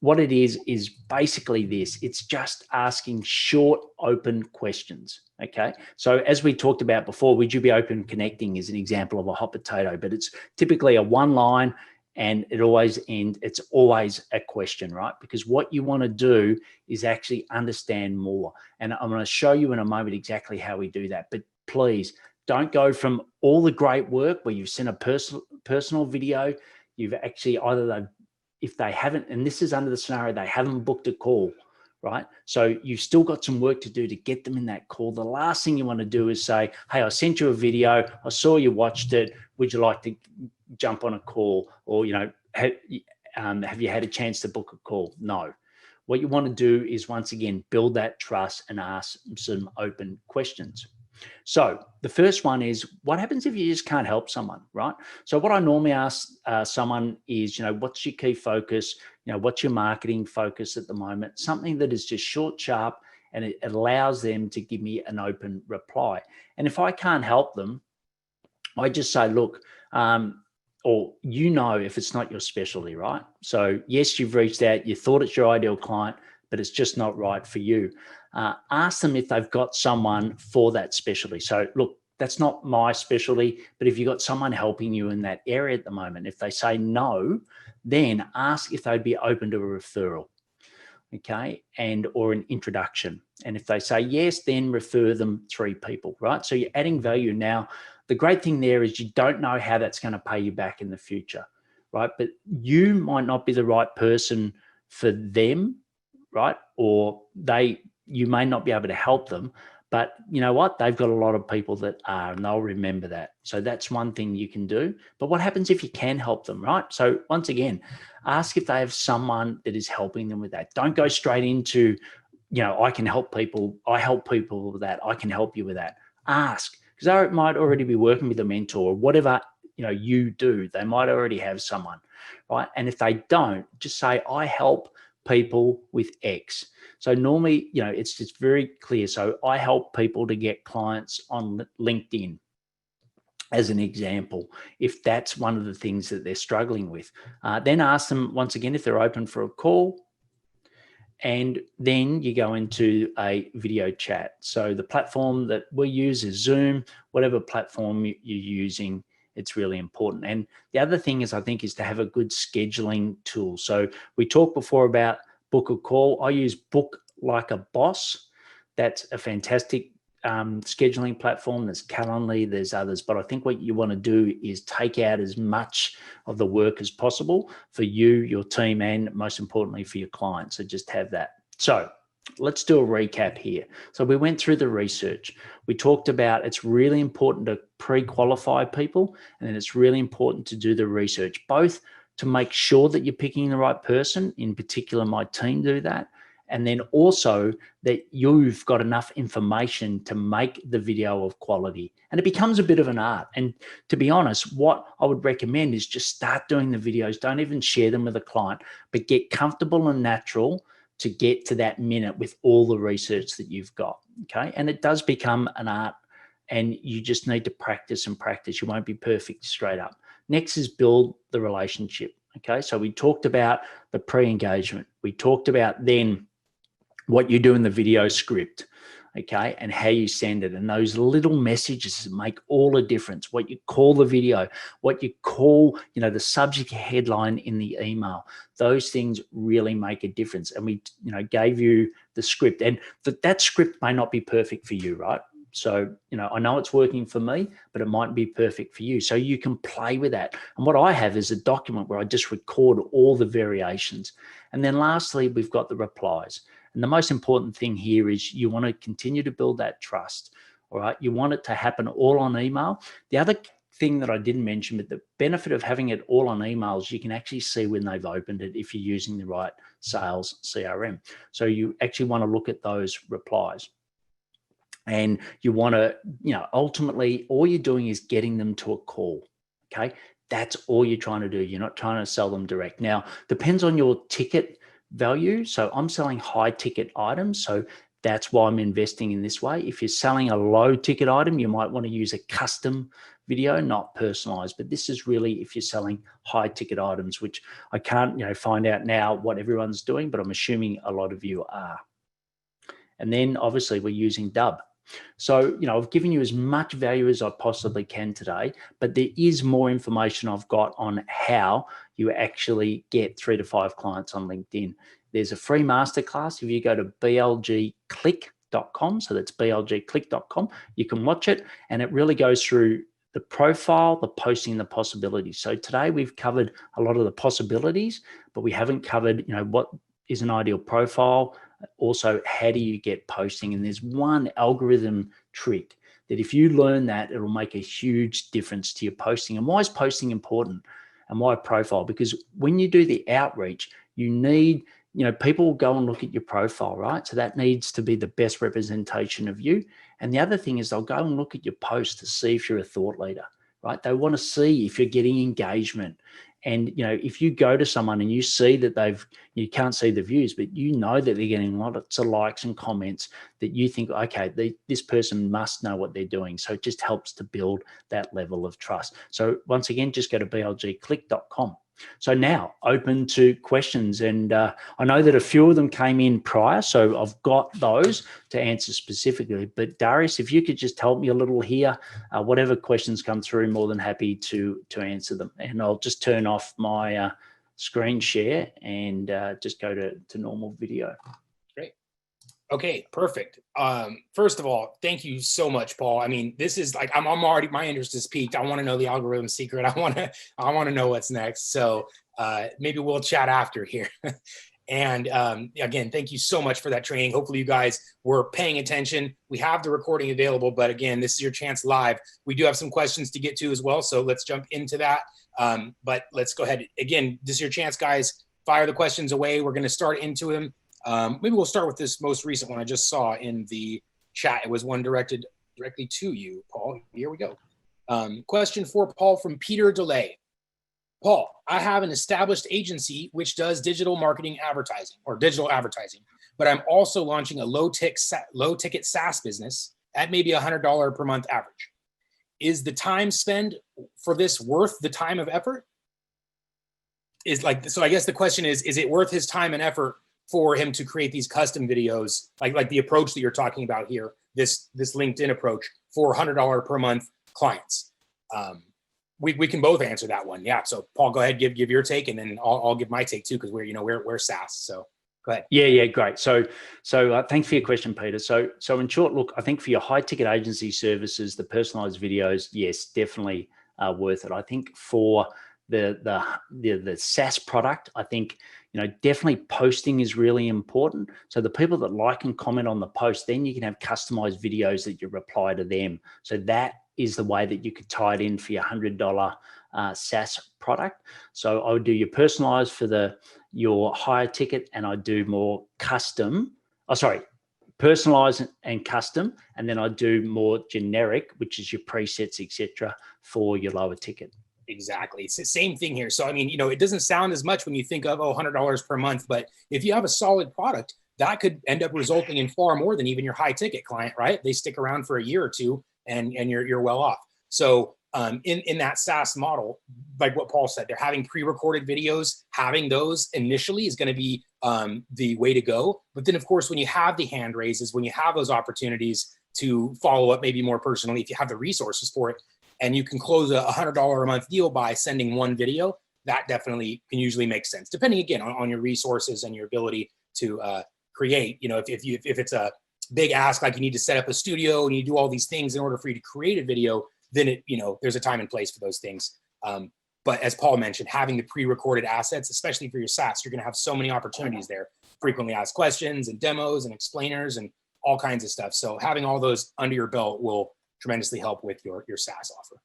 what it is basically this. It's just asking short, open questions. Okay. So as we talked about before, would you be open connecting is an example of a hot potato, but it's typically a one line. And it's always a question, right? Because what you want to do is actually understand more. And I'm going to show you in a moment exactly how we do that. But please don't go from all the great work where you've sent a personal video, you've actually if they haven't, and this is under the scenario, they haven't booked a call, right? So you've still got some work to do to get them in that call. The last thing you want to do is say, hey, I sent you a video. I saw you watched it. Would you like to jump on a call? Or, have you had a chance to book a call? No. What you want to do is, once again, build that trust and ask some open questions. So the first one is, what happens if you just can't help someone, right? So what I normally ask someone is, what's your key focus? What's your marketing focus at the moment? Something that is just short, sharp, and it allows them to give me an open reply. And if I can't help them, I just say, look, or if it's not your specialty, right? So yes, you've reached out, you thought it's your ideal client, but it's just not right for you. Ask them if they've got someone for that specialty. So look, that's not my specialty, but if you've got someone helping you in that area at the moment, if they say no, then ask if they'd be open to a referral, okay, or an introduction. And if they say yes, then refer them 3 people, right? So you're adding value. Now, the great thing there is you don't know how that's going to pay you back in the future, right? But you might not be the right person for them, right? Or you may not be able to help them, But you know what? They've got a lot of people that are, and they'll remember that. So that's one thing you can do. But what happens if you can help them, right? So once again, ask if they have someone that is helping them with that. Don't go straight into, I can help people. I help people with that. I can help you with that. Ask, because they might already be working with a mentor or whatever, you do. They might already have someone, right? And if they don't, just say, I help people with X. So normally, it's just very clear. So I help people to get clients on LinkedIn, as an example, if that's one of the things that they're struggling with. Then ask them once again if they're open for a call. And then you go into a video chat. So the platform that we use is Zoom, whatever platform you're using, it's really important. And the other thing is, I think, is to have a good scheduling tool. So we talked before about book a call. I use Book Like a Boss. That's a fantastic scheduling platform. There's Calendly, there's others, but I think what you want to do is take out as much of the work as possible for you, your team, and most importantly for your clients. So just have that. So let's do a recap here. So we went through the research. We talked about it's really important to pre-qualify people, and then it's really important to do the research, both to make sure that you're picking the right person. In particular, my team do that. And then also that you've got enough information to make the video of quality. And it becomes a bit of an art. And to be honest, what I would recommend is just start doing the videos. Don't even share them with a client, but get comfortable and natural to get to that minute with all the research that you've got. Okay. And it does become an art, and you just need to practice and practice. You won't be perfect straight up. Next is build the relationship. Okay. So we talked about the pre-engagement. We talked about then what you do in the video script, okay, and how you send it. And those little messages make all the difference. What you call the video, what you call, the subject headline in the email, those things really make a difference. And we, gave you the script, and that script may not be perfect for you, right? So, I know it's working for me, but it might be perfect for you. So you can play with that. And what I have is a document where I just record all the variations. And then lastly, we've got the replies. And the most important thing here is you want to continue to build that trust. All right. You want it to happen all on email. The other thing that I didn't mention, but the benefit of having it all on emails, you can actually see when they've opened it if you're using the right sales CRM. So you actually want to look at those replies. And you want to, ultimately, all you're doing is getting them to a call. Okay. That's all you're trying to do. You're not trying to sell them direct. Now, depends on your ticket value. So I'm selling high ticket items. So that's why I'm investing in this way. If you're selling a low ticket item, you might want to use a custom video, not personalized. But this is really if you're selling high ticket items, which I can't, find out now what everyone's doing, but I'm assuming a lot of you are. And then obviously we're using Dub. So, I've given you as much value as I possibly can today, but there is more information I've got on how you actually get 3 to 5 clients on LinkedIn. There's a free masterclass. If you go to blgclick.com, so that's blgclick.com, you can watch it, and it really goes through the profile, the posting, the possibilities. So today we've covered a lot of the possibilities, but we haven't covered, what is an ideal profile. Also, how do you get posting? And there's one algorithm trick that if you learn that, it'll make a huge difference to your posting. And why is posting important? And why profile? Because when you do the outreach, you need, people will go and look at your profile, right? So that needs to be the best representation of you. And the other thing is they'll go and look at your post to see if you're a thought leader, right? They want to see if you're getting engagement. And, if you go to someone and you see that you can't see the views, but you know that they're getting lots of likes and comments, that you think, okay, this person must know what they're doing. So it just helps to build that level of trust. So once again, just go to blgclick.com. So now open to questions. And I know that a few of them came in prior, so I've got those to answer specifically. But Darius, if you could just help me a little here, whatever questions come through, more than happy to answer them. And I'll just turn off my screen share and just go to normal video. Great. Okay, perfect. First of all, thank you so much, Paul. I mean, this is like, I'm already, my interest is peaked. I want to know the algorithm secret. I want to know what's next. So maybe we'll chat after here. And again, thank you so much for that training. Hopefully you guys were paying attention. We have the recording available, but again, this is your chance live. We do have some questions to get to as well, so let's jump into that. But let's go ahead. Again, this is your chance, guys. Fire the questions away. We're going to start into them. Maybe we'll start with this most recent one I just saw in the chat. It was one directed directly to you, Paul. Here we go. Question for Paul from Peter DeLay. Paul, I have an established agency which does digital marketing advertising or digital advertising, but I'm also launching a low-ticket SaaS business at maybe $100 per month average. Is the time spent for this worth the time of effort? So I guess the question is it worth his time and effort for him to create these custom videos, like the approach that you're talking about here, this LinkedIn approach for $100 per month clients? We can both answer that one. Yeah. So Paul, go ahead, give your take, and then I'll give my take too, because we're SaaS. So go ahead. Yeah, great. So thanks for your question, Peter. So in short, look, I think for your high ticket agency services, the personalized videos, yes, definitely worth it. I think for the SaaS product, I think definitely posting is really important. So the people that like and comment on the post, then you can have customized videos that you reply to them. So that is the way that you could tie it in for your $100 SaaS product. So I would do your personalized for your higher ticket, and I do more custom. Personalized and custom, and then I do more generic, which is your presets, etc., for your lower ticket. Exactly. It's the same thing here. So, I mean, it doesn't sound as much when you think of, $100 per month, but if you have a solid product, that could end up resulting in far more than even your high ticket client, right? They stick around for a year or two and you're well off. So in that SaaS model, like what Paul said, they're having pre-recorded videos. Having those initially is going to be the way to go. But then, of course, when you have the hand raises, when you have those opportunities to follow up maybe more personally, if you have the resources for it, and you can close a $100 a month deal by sending one video, that definitely can usually make sense, depending again on your resources and your ability to create. If it's a big ask, like you need to set up a studio and you do all these things in order for you to create a video, then there's a time and place for those things. But as Paul mentioned, having the pre-recorded assets, especially for your SaaS, you're going to have so many opportunities there, frequently asked questions and demos and explainers and all kinds of stuff. So having all those under your belt will tremendously help with your SaaS offer.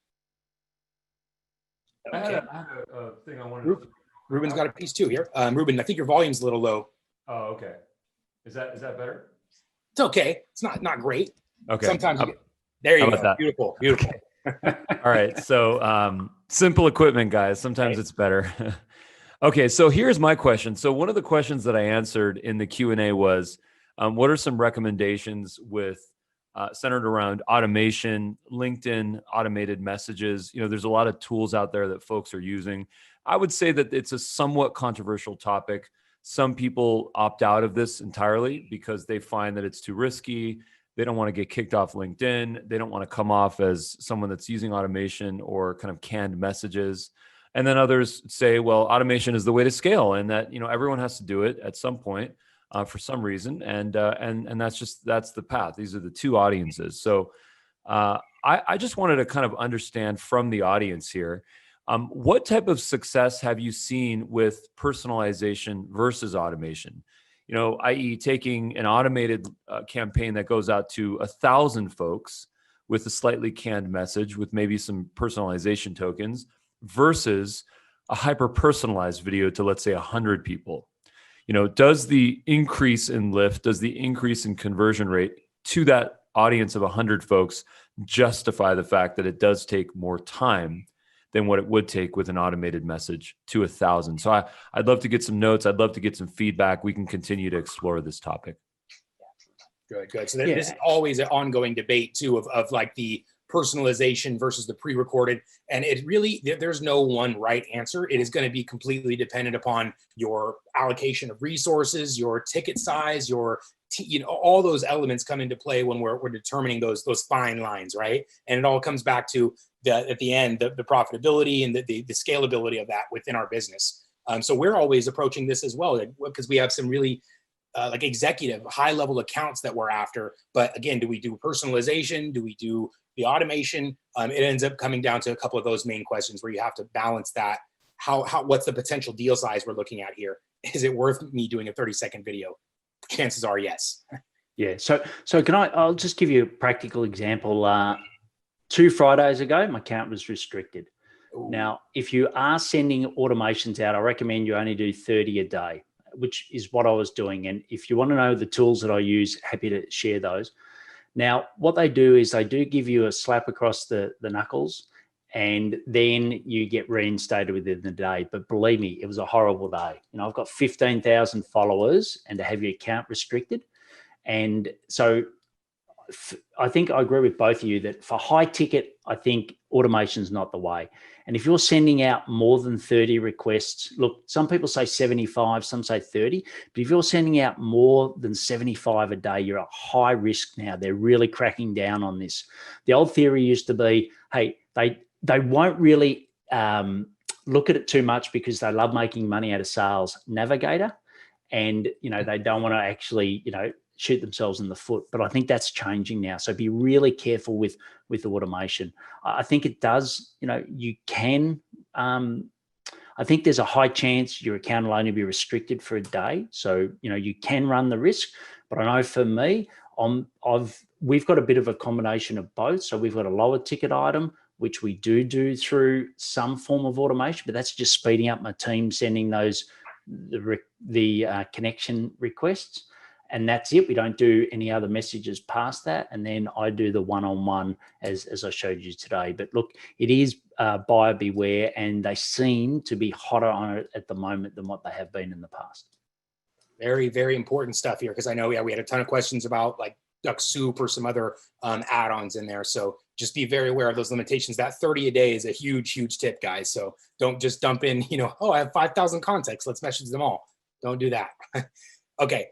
Okay. I had a thing I wanted to. Ruben's got a piece too here. Ruben, I think your volume's a little low. Oh, okay. Is that better? It's okay. It's not great. Okay. Sometimes there you go. That? Beautiful. All right. So simple equipment, guys. Sometimes it's better. Okay. So here's my question. So one of the questions that I answered in the Q&A was, what are some recommendations centered around automation, LinkedIn, automated messages? There's a lot of tools out there that folks are using. I would say that it's a somewhat controversial topic. Some people opt out of this entirely because they find that it's too risky. They don't want to get kicked off LinkedIn. They don't want to come off as someone that's using automation or kind of canned messages. And then others say, well, automation is the way to scale, and that everyone has to do it at some point. For some reason, and that's the path. These are the two audiences. So I just wanted to kind of understand from the audience here, what type of success have you seen with personalization versus automation? I.e. taking an automated campaign that goes out to 1,000 folks with a slightly canned message with maybe some personalization tokens versus a hyper-personalized video to, let's say, 100 people. Does the increase in lift, does the increase in conversion rate to that audience of 100 folks justify the fact that it does take more time than what it would take with an automated message to 1,000? So I'd love to get some notes. I'd love to get some feedback. We can continue to explore this topic. Good. So this is always an ongoing debate too of like the personalization versus the pre-recorded. And it really, there's no one right answer. It is going to be completely dependent upon your allocation of resources, your ticket size, all those elements come into play when we're determining those fine lines, right? And it all comes back to at the end, the profitability and the scalability of that within our business. So we're always approaching this as well, because we have some really like executive high level accounts that we're after. But again, do we do personalization? Do we do the automation? It ends up coming down to a couple of those main questions where you have to balance that. What's the potential deal size we're looking at here? is it worth me doing a 30-second video? Chances are yes. Yeah. So I'll just give you a practical example. 2 Fridays ago, my account was restricted. Ooh. Now, if you are sending automations out, I recommend you only do 30 a day, which is what I was doing. And if you want to know the tools that I use, happy to share those. Now, what they do is they do give you a slap across the knuckles, and then you get reinstated within the day. But believe me, it was a horrible day. I've got 15,000 followers, and to have your account restricted. And so I think I agree with both of you that for high ticket, I think automation is not the way. And if you're sending out more than 30 requests, look, some people say 75, some say 30, but if you're sending out more than 75 a day, you're at high risk now. They're really cracking down on this. The old theory used to be, hey, they won't really look at it too much because they love making money out of Sales Navigator, and they don't want to actually shoot themselves in the foot. But I think that's changing now. So be really careful with automation. I think it does, you can, I think there's a high chance your account will only be restricted for a day. So, you can run the risk, but I know for me, we've got a bit of a combination of both. So we've got a lower ticket item, which we do through some form of automation, but that's just speeding up my team sending those, the connection requests. And that's it. We don't do any other messages past that. And then I do the one-on-one as I showed you today. But look, it is buyer beware, and they seem to be hotter on it at the moment than what they have been in the past. Very, very important stuff here, because I know we had a ton of questions about like Duck Soup or some other add-ons in there. So just be very aware of those limitations. That 30 a day is a huge, huge tip, guys. So don't just dump in, oh, I have 5,000 contacts, let's message them all. Don't do that. Okay.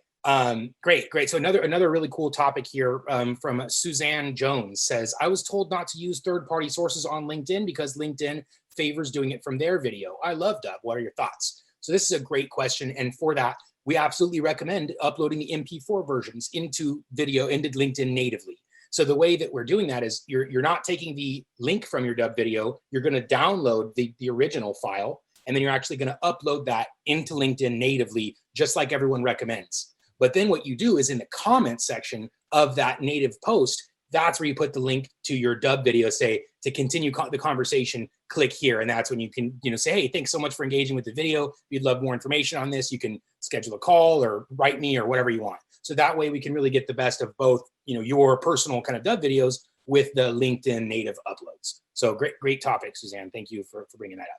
Great. So another really cool topic here from Suzanne Jones says, I was told not to use third-party sources on LinkedIn because LinkedIn favors doing it from their video. I love Dub. What are your thoughts? So this is a great question. And for that, we absolutely recommend uploading the MP4 versions into LinkedIn natively. So the way that we're doing that is you're not taking the link from your Dub video. You're going to download the original file, and then you're actually going to upload that into LinkedIn natively, just like everyone recommends. But then what you do is in the comment section of that native post, that's where you put the link to your Dub video, say, to continue the conversation, click here. And that's when you can, say, hey, thanks so much for engaging with the video. If you'd love more information on this, you can schedule a call or write me or whatever you want. So that way we can really get the best of both, your personal kind of Dub videos with the LinkedIn native uploads. So great topic, Suzanne. Thank you for bringing that up.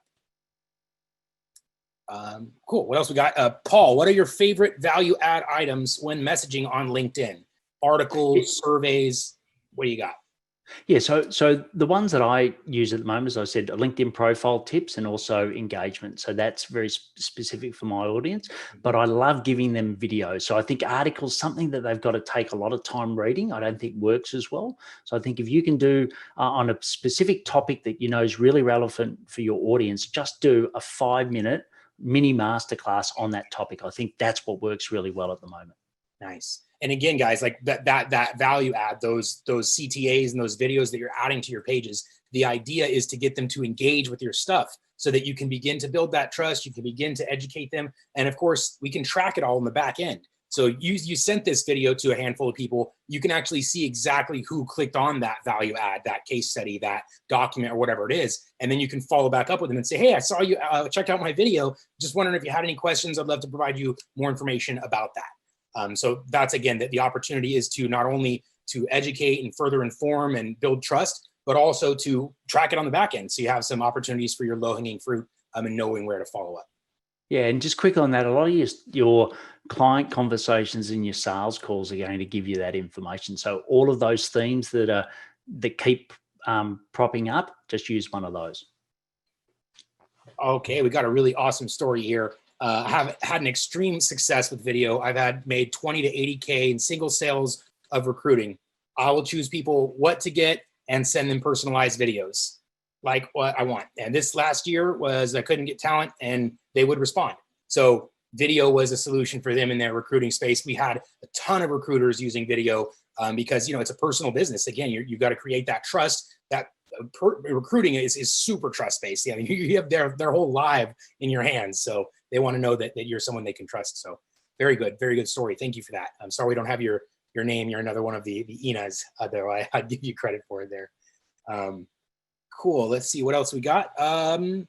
Cool. What else we got? Paul, what are your favorite value add items when messaging on LinkedIn? Articles, surveys, what do you got? Yeah, so the ones that I use at the moment, as I said, LinkedIn profile tips and also engagement. So that's very specific for my audience, but I love giving them videos. So I think articles, something that they've got to take a lot of time reading, I don't think works as well. So I think if you can do on a specific topic that is really relevant for your audience, just do a 5-minute mini masterclass on that topic. I think that's what works really well at the moment. Nice. And again, guys, like that value add, those CTAs and those videos that you're adding to your pages, the idea is to get them to engage with your stuff so that you can begin to build that trust. You can begin to educate them. And of course, we can track it all in the back end. So you sent this video to a handful of people. You can actually see exactly who clicked on that value add, that case study, that document, or whatever it is. And then you can follow back up with them and say, hey, I saw you, checked out my video. Just wondering if you had any questions. I'd love to provide you more information about that. So that's, again, that the opportunity is to not only to educate and further inform and build trust, but also to track it on the back end. So you have some opportunities for your low-hanging fruit and knowing where to follow up. Yeah, and just quick on that, a lot of your client conversations and your sales calls are going to give you that information. So all of those themes that keep propping up, just use one of those. Okay, we got a really awesome story here. I have had an extreme success with video. I've made 20 to 80K in single sales of recruiting. I will choose people what to get and send them personalized videos like what I want. And this last year was I couldn't get talent and they would respond. So video was a solution for them in their recruiting space. We had a ton of recruiters using video because, it's a personal business. Again, you've got to create that trust, that recruiting is super trust-based. Yeah, you have their whole life in your hands. So they want to know that you're someone they can trust. So very good story. Thank you for that. I'm sorry we don't have your name. You're another one of the Inas, though. I'd give you credit for it there. Cool. Let's see what else we got. Let me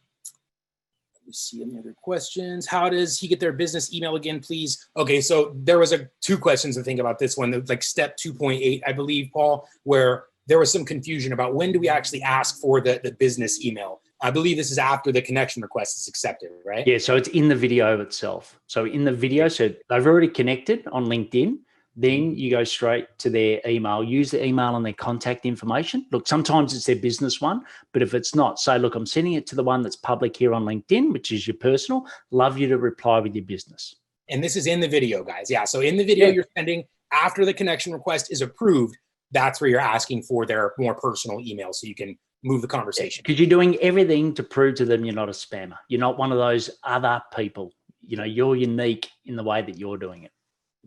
see any other questions. How does he get their business email again, please? Okay, so there was two questions to think about this one, like step 2.8, I believe, Paul, where there was some confusion about when do we actually ask for the business email. I believe this is after the connection request is accepted, right? Yeah, so it's in the video itself. So in the video, so they've already connected on LinkedIn. Then you go straight to their email, use the email and their contact information. Look, sometimes it's their business one, but if it's not, say, look, I'm sending it to the one that's public here on LinkedIn, which is your personal. Love you to reply with your business. And this is in the video, guys. Yeah, so in the video you're sending after the connection request is approved, that's where you're asking for their more personal email so you can move the conversation. Because you're doing everything to prove to them you're not a spammer. You're not one of those other people. You know, you're unique in the way that you're doing it.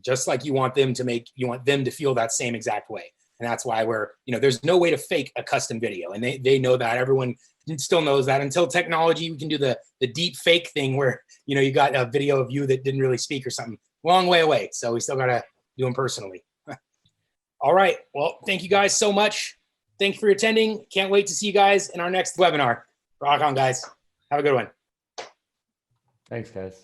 Just like you want them to feel that same exact way. And that's why there's no way to fake a custom video. And they know that. Everyone still knows that. Until technology, we can do the deep fake thing where, you got a video of you that didn't really speak or something. Long way away. So we still got to do them personally. All right. Well, thank you guys so much. Thank you for attending. Can't wait to see you guys in our next webinar. Rock on, guys. Have a good one. Thanks, guys.